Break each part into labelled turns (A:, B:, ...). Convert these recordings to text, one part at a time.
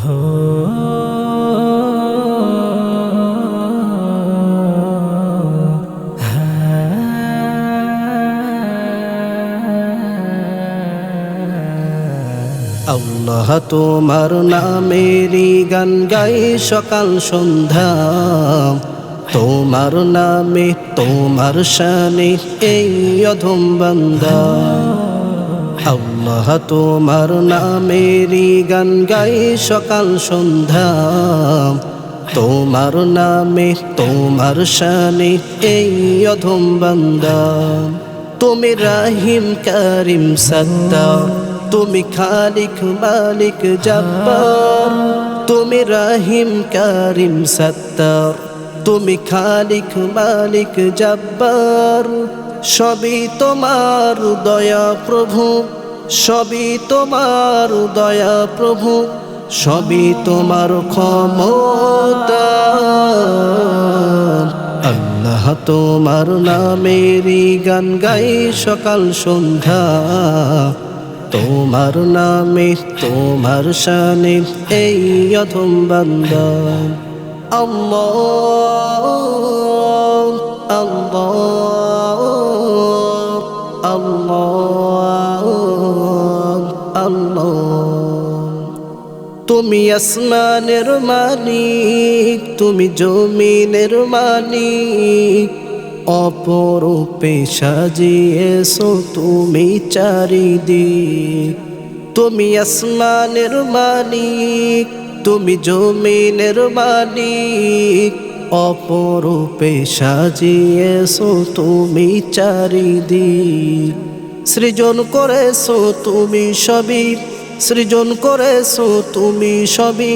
A: আল্লাহ তোমার নামেরই গান গাই সকাল সন্ধ্যা, তোমার নামে তোমার শানে এই অধম বান্দা। আল্লাহ তোমার নামেরই গান গাই সকাল সন্ধ্যা, তোমার নামে তোমার শানে এই অধম বান্দা। তুমি রাহিম কারিম সত্তার, তুমি খালিক মালিক জব্বার। তুমি রাহিম কারিম সত্তার, তুমি খালিক মালিক জব্বার। সবই তোমার দয়া প্রভু, সবই তোমার দয়া প্রভু, সবই তোমার ক্ষমতা। আল্লাহ তোমার নামেরই গান গাই সকাল সন্ধ্যা, তোমার নামে তোমার শানে এই অধম বান্দা। আল্লাহ আল্লাহ আল্লাহ আল্লাহ। তুমি আসমানের মালিক, তুমি জমিনের মালিক, অপরূপে সাজিয়েছো তুমি চারিদিক। তুমি আসমানের মালিক, তুমি জমিনের মালিক, অপরূপে সাজিয়েছো তুমি চারিদিক। সৃজন করেছো তুমি সবই, সৃজন করেছো তুমি সবই,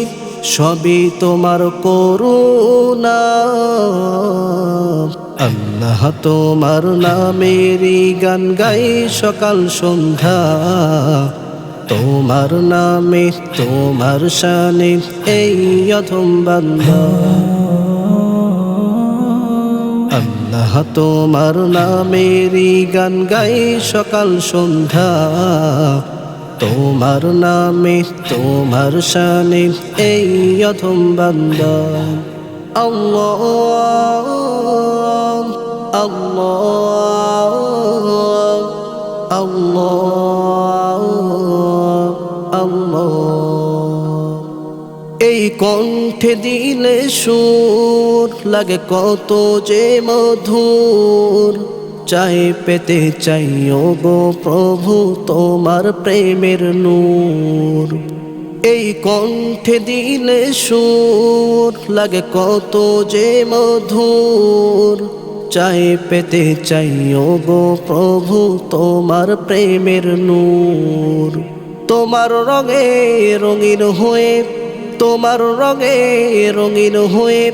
A: সবই তোমার করুণা। আল্লাহ তোমার নামেরই গান গাই সকাল সন্ধ্যা, তোমার নামে তোমার শানে এই অধম বান্দা। আল্লাহ তোমার নামেরই গান গাই সকাল সন্ধ্যা, তোমার নামে তোমার শানে এই অধম বান্দা। আল্লাহ আল্লাহ আল্লাহ আল্লাহ। এই কণ্ঠে দিলে সুর লাগে কত যে মধুর, চাই পেতে চাই গো প্রভু তোমার প্রেমের নূর। এই কণ্ঠে দিলে সুর লাগে কত যে মধুর, চাই পেতে চাই গো প্রভু তোমার প্রেমের নূর। তোমার রঙে রঙিন হয়ে, তোমার রঙে রঙিন হয়ে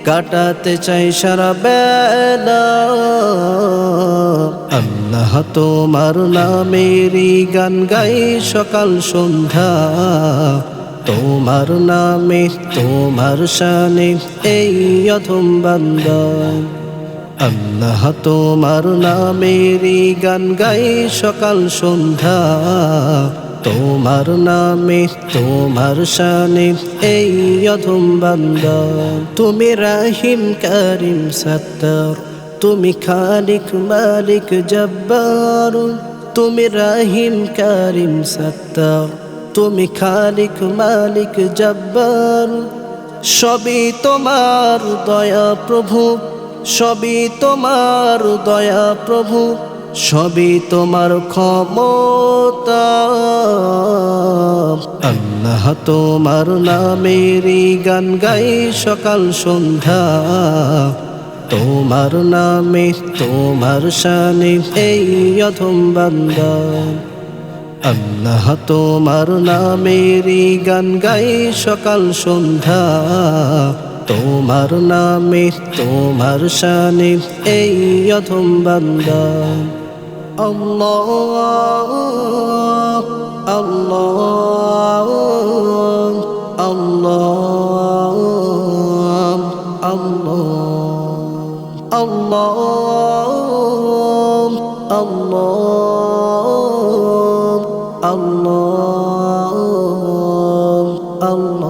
A: কাটাতে চাই সারা বেলা। আল্লাহ তোমার নামেরই গান গাই সকাল সন্ধ্যা, তোমার নামে তোমার শানে এই অধম বান্দা। আল্লাহ তোমার নামেরই গান গাই সকাল সন্ধ্যা, তোমার নামে তোমার শানে এই অধম বান্দা। তুমি রাহিম কারিম সত্তার, তুমি খালিক মালিক জব্বার। তুমি রাহিম কারিম সত্তার, তুমি খালিক মালিক জব্বার। সবই তোমার দয়া প্রভু, সবই তোমার দয়া প্রভু, সবই তোমার ক্ষমতা। আল্লাহ তোমার নামেরই গান গাই সকাল সন্ধ্যা, তোমার নামে তোমার শানে এই অধম বান্দা। আল্লাহ তোমার নামেরই গান গাই সকাল সন্ধ্যা, তোমার নামে তোমার শানে এই অধম বান্দা। আল্লাহ আল্লাহ আল্লাহ আল্লাহ আল্লাহ আল্লাহ আল্লাহ আল্লাহ।